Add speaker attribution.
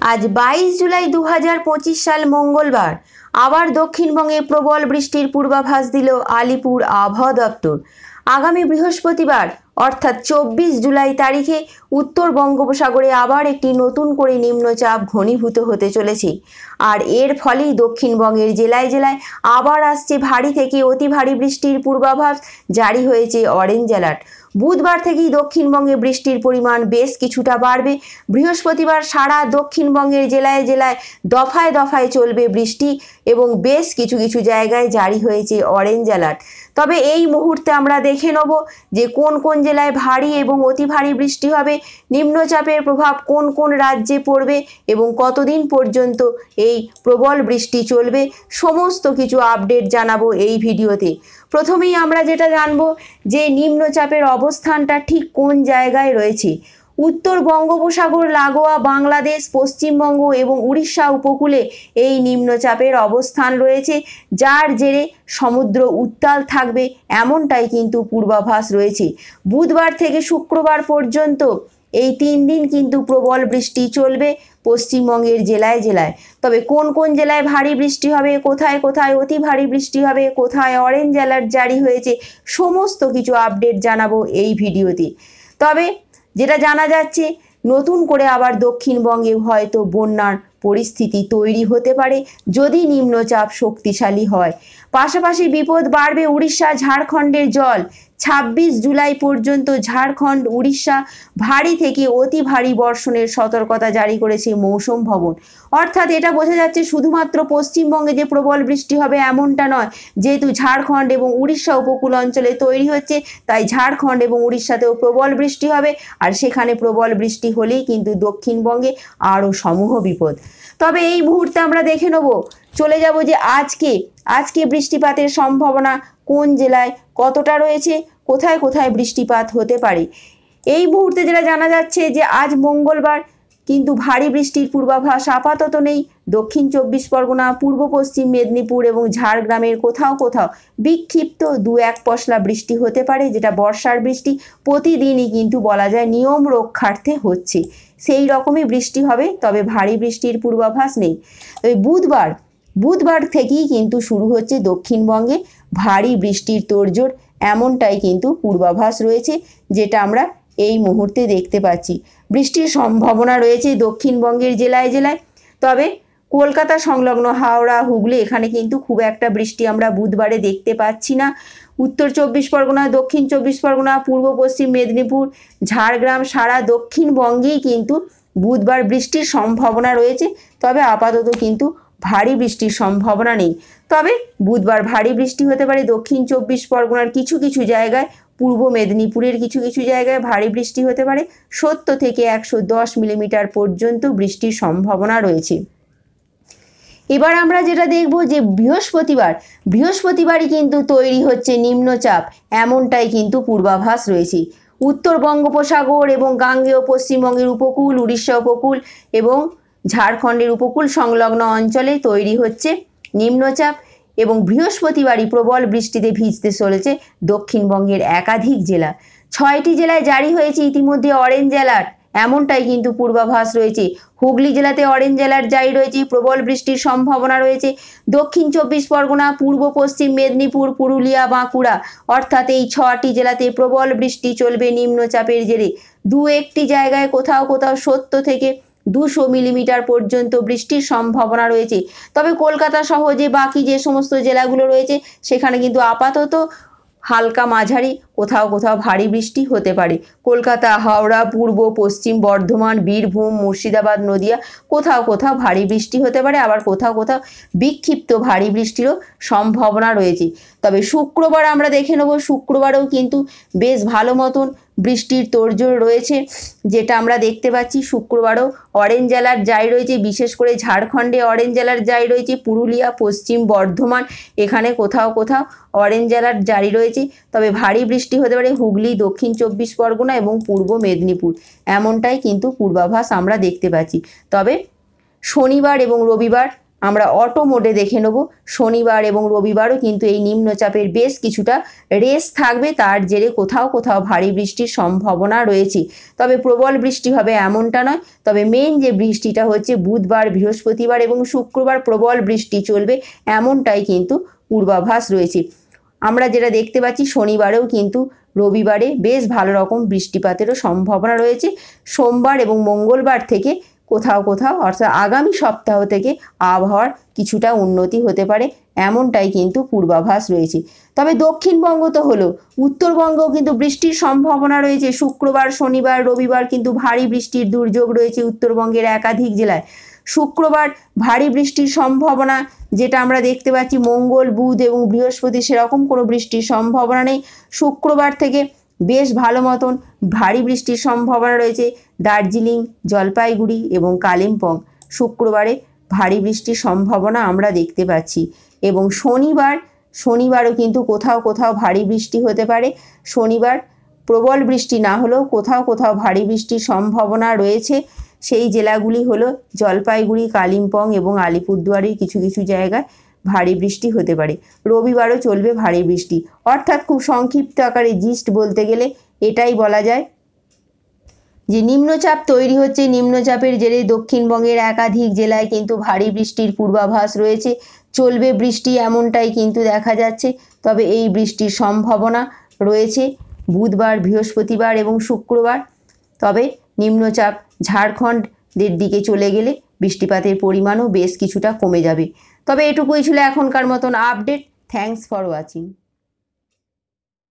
Speaker 1: आज 22 जुलाई 2025 साल मंगलवार आबार दक्षिणबंगे प्रबल बृष्टिर पूर्वाभास दिल आलिपुर आबहावा दफ्तर। आगामी बृहस्पतिवार अर्थात 24 जुलाई तारीखे उत्तर बंगोपसागरे आबार एकटी नतून करे निम्नचाप घनीभूत होते चलेছে আর এর ফলেই দক্ষিণবঙ্গের জেলায় জেলায় আবার আসছে ভারী থেকে অতি ভারী বৃষ্টির পূর্বাভাস জারি হয়েছে অরেঞ্জ অ্যালার্ট। বুধবার থেকেই দক্ষিণবঙ্গে বৃষ্টির পরিমাণ বেশ কিছুটা বাড়বে। বৃহস্পতিবার সারা দক্ষিণবঙ্গের জেলায় জেলায় দফায় দফায় চলবে বৃষ্টি এবং বেশ কিছু কিছু জায়গায় জারি হয়েছে অরেঞ্জ অ্যালার্ট। তবে এই মুহূর্তে আমরা দেখে নেব যে কোন কোন জেলায় ভারী এবং অতি ভারী বৃষ্টি হবে, নিম্নচাপের প্রভাব কোন কোন রাজ্যে পড়বে এবং কতদিন পর্যন্ত এই প্রবল বৃষ্টি চলবে, সমস্ত কিছু আপডেট জানাবো এই ভিডিওতে। প্রথমেই আমরা যেটা জানবো যে নিম্নচাপের অবস্থানটা ঠিক কোন জায়গায় রয়েছে। উত্তর বঙ্গোপসাগর লাগোয়া বাংলাদেশ, পশ্চিমবঙ্গ এবং উড়িষ্যা উপকূলে এই নিম্নচাপের অবস্থান রয়েছে, যার জেরে সমুদ্র উত্তাল থাকবে এমনটাই কিন্তু পূর্বাভাস রয়েছে। বুধবার থেকে শুক্রবার পর্যন্ত এই 3 দিন কিন্তু প্রবল বৃষ্টি চলবে পশ্চিমবঙ্গের জেলায় জেলায়। তবে কোন কোন জেলায় ভারী বৃষ্টি হবে, কোথায় কোথায় অতি ভারী বৃষ্টি হবে, কোথায় অরেঞ্জ অ্যালার্ট জারি হয়েছে, সমস্ত কিছু আপডেট জানাবো এই ভিডিওতে। তবে যেটা জানা যাচ্ছে নতুন করে আবার দক্ষিণবঙ্গে হয়তো বন্যার পরিস্থিতি তৈরি হতে পারে যদি নিম্নচাপ শক্তিশালী হয়। পাশাপাশি বিপদ বাড়বে উড়িষ্যা ঝাড়খণ্ডের জল। 26 জুলাই পর্যন্ত ঝাড়খণ্ড উড়িষ্যা ভারী থেকে অতি ভারী বর্ষণের সতর্কতা জারি করেছে মৌসুম ভবন। অর্থাৎ এটা বোঝা যাচ্ছে শুধুমাত্র পশ্চিমবঙ্গে যে প্রবল বৃষ্টি হবে এমনটা নয়, যেহেতু ঝাড়খণ্ড এবং উড়িষ্যা উপকূল অঞ্চলে তৈরি হচ্ছে তাই ঝাড়খণ্ড এবং উড়িষ্যাতেও প্রবল বৃষ্টি হবে, আর সেখানে প্রবল বৃষ্টি হলেই কিন্তু দক্ষিণবঙ্গে আরও সমূহ বিপদ। তবে এই মুহূর্তে আমরা দেখে নেব, চলে যাব যে আজকে বৃষ্টিপাতের সম্ভাবনা কোন জেলায় কতটা রয়েছে, কোথায় কোথায় বৃষ্টিপাত হতে পারে। এই মুহূর্তে যেটা জানা যাচ্ছে যে আজ মঙ্গলবার কিন্তু ভারী বৃষ্টির পূর্বাভাস আপাতত নেই। দক্ষিণ 24 পরগনা, পূর্ব পশ্চিম মেদিনীপুর এবং ঝাড়গ্রামের কোথাও কোথাও বিক্ষিপ্ত 2-1 পশলা বৃষ্টি হতে পারে, যেটা বর্ষার বৃষ্টি প্রতিদিনই কিন্তু বলা যায় নিয়ম রক্ষার্থে হচ্ছে, সেই রকমই বৃষ্টি হবে। তবে ভারী বৃষ্টির পূর্বাভাস নেই। তবে বুধবার থেকেই কিন্তু শুরু হচ্ছে দক্ষিণবঙ্গে ভারী বৃষ্টির তোড়জোড়, এমনটাই কিন্তু পূর্বাভাস রয়েছে, যেটা আমরা এই মুহূর্তে দেখতে পাচ্ছি। বৃষ্টির সম্ভাবনা রয়েছে দক্ষিণবঙ্গের জেলায় জেলায়। তবে কলকাতা সংলগ্ন হাওড়া, হুগলি এখানে কিন্তু খুব একটা বৃষ্টি আমরা বুধবারে দেখতে পাচ্ছি না। উত্তর 24 পরগনা, দক্ষিণ 24 পরগনা, পূর্ব পশ্চিম মেদিনীপুর, ঝাড়গ্রাম সারা দক্ষিণবঙ্গেই কিন্তু বুধবার বৃষ্টির সম্ভাবনা রয়েছে। তবে আপাতত কিন্তু ভারী বৃষ্টির সম্ভাবনা নেই। তবে বুধবার ভারী বৃষ্টি হতে পারে দক্ষিণ 24 পরগনার কিছু কিছু জায়গায়, পূর্ব মেদিনীপুরের কিছু কিছু জায়গায় ভারী বৃষ্টি হতে পারে। 70 থেকে 110 মিলিমিটার পর্যন্ত বৃষ্টির সম্ভাবনা রয়েছে। এবার আমরা যেটা দেখব যে বৃহস্পতিবারই কিন্তু তৈরি হচ্ছে নিম্নচাপ, এমনটাই কিন্তু পূর্বাভাস রয়েছে। উত্তর বঙ্গোপসাগর এবং গাঙ্গেয় পশ্চিমবঙ্গের উপকূল, উড়িষ্যা উপকূল এবং ঝাড়খণ্ডের উপকূল সংলগ্ন অঞ্চলে তৈরি হচ্ছে নিম্নচাপ এবং বৃহস্পতিবারই প্রবল বৃষ্টিতে ভিজতে চলেছে দক্ষিণবঙ্গের একাধিক জেলা। 6টি জেলায় জারি হয়েছে ইতিমধ্যে অরেঞ্জ অ্যালার্ট, এমনটাই কিন্তু পূর্বাভাস রয়েছে। হুগলি জেলাতে অরেঞ্জ অ্যালার্ট জারি রয়েছে, প্রবল বৃষ্টির সম্ভাবনা রয়েছে। দক্ষিণ 24 পরগনা, পূর্ব পশ্চিম মেদিনীপুর, পুরুলিয়া, বাঁকুড়া অর্থাৎ এই 6টি জেলাতে প্রবল বৃষ্টি চলবে নিম্নচাপের জেরে। 2-1টি জায়গায় কোথাও কোথাও 70 থেকে 200 মিলিমিটার পর্যন্ত বৃষ্টির সম্ভাবনা রয়েছে। তবে কলকাতা সহ যে বাকি যে সমস্ত জেলাগুলো রয়েছে সেখানে কিন্তু আপাতত হালকা মাঝারি কোথাও কোথাও ভারী বৃষ্টি হতে পারে। কলকাতা, হাওড়া, পূর্ব পশ্চিম বর্ধমান, বীরভূম, মুর্শিদাবাদ, নদিয়া কোথাও কোথাও ভারী বৃষ্টি হতে পারে, আবার কোথাও কোথাও বিক্ষিপ্ত ভারী বৃষ্টিরও সম্ভাবনা রয়েছে। তবে শুক্রবার আমরা দেখে নেব, শুক্রবারেও কিন্তু বেশ ভালো মতন বৃষ্টির তোড়জোড় রয়েছে, যেটা আমরা দেখতে পাচ্ছি। শুক্রবারও অরেঞ্জ অ্যালার্ট জারি রয়েছে, বিশেষ করে ঝাড়খণ্ডে অরেঞ্জ অ্যালার্ট জারি রয়েছে, পুরুলিয়া, পশ্চিম বর্ধমান এখানে কোথাও কোথাও অরেঞ্জ অ্যালার্ট জারি রয়েছে। তবে ভারী বৃষ্টি হতে পারে হুগলি, দক্ষিণ 24 পরগনা এবং পূর্ব মেদিনীপুর, এমনটাই কিন্তু পূর্বাভাস আমরা দেখতে পাচ্ছি। তবে শনিবার এবং রবিবার আমরা অটো মোডে দেখে নেব। শনিবার এবং রবিবারও কিন্তু এই নিম্নচাপের বেশ কিছুটা রেস থাকবে, তার জেরে কোথাও কোথাও ভারী বৃষ্টির সম্ভাবনা রয়েছে। তবে প্রবল বৃষ্টি হবে এমনটা নয়, তবে মেন যে বৃষ্টিটা হচ্ছে বুধবার, বৃহস্পতিবার এবং শুক্রবার প্রবল বৃষ্টি চলবে এমনটাই কিন্তু পূর্বাভাস রয়েছে। আমরা যেটা দেখতে পাচ্ছি শনিবারেও কিন্তু রবিবারে বেশ ভালো রকম বৃষ্টিপাতেরও সম্ভাবনা রয়েছে। সোমবার এবং মঙ্গলবার থেকে কোথাও কোথাও অর্থাৎ আগামী সপ্তাহ থেকে আবহাওয়ার কিছুটা উন্নতি হতে পারে এমনটাই কিন্তু পূর্বাভাস রয়েছে। তবে দক্ষিণবঙ্গ তো হলো, উত্তরবঙ্গেও কিন্তু বৃষ্টির সম্ভাবনা রয়েছে। শুক্রবার, শনিবার, রবিবার কিন্তু ভারী বৃষ্টির দুর্যোগ রয়েছে উত্তরবঙ্গের একাধিক জেলায়। শুক্রবার ভারী বৃষ্টির সম্ভাবনা যেটা আমরা দেখতে পাচ্ছি, মঙ্গল, বুধ এবং বৃহস্পতি সেরকম কোনো বৃষ্টির সম্ভাবনা নেই। শুক্রবার থেকে বেশ ভালো মতন ভারী বৃষ্টির সম্ভাবনা রয়েছে দার্জিলিং, জলপাইগুড়ি এবং কালিম্পং। শুক্রবারে ভারী বৃষ্টির সম্ভাবনা আমরা দেখতে পাচ্ছি। এবং শনিবারও কিন্তু কোথাও কোথাও ভারী বৃষ্টি হতে পারে। শনিবার প্রবল বৃষ্টি না হলেও কোথাও কোথাও ভারী বৃষ্টির সম্ভাবনা রয়েছে। সেই জেলাগুলি হলো জলপাইগুড়ি, কালিম্পং এবং আলিপুরদুয়ারের কিছু কিছু জায়গায় ভারী বৃষ্টি হতে পারে। রবিবারও চলবে ভারী বৃষ্টি। অর্থাৎ খুব সংক্ষিপ্ত আকারে জিস্ট বলতে গেলে এটাই বলা যায় যে নিম্নচাপ তৈরি হচ্ছে, নিম্নচাপের জেরে দক্ষিণবঙ্গের একাধিক জেলায় কিন্তু ভারী বৃষ্টির পূর্বাভাস রয়েছে। চলবে বৃষ্টি এমনটাই কিন্তু দেখা যাচ্ছে। তবে এই বৃষ্টির সম্ভাবনা রয়েছে বুধবার, বৃহস্পতিবার এবং শুক্রবার। তবে নিম্নচাপ ঝাড়খণ্ডের দিকে চলে গেলে বৃষ্টিপাতের পরিমাণও বেশ কিছুটা কমে যাবে। তবে এটুকুই ছিল এখনকার মতন আপডেট। Thanks for watching.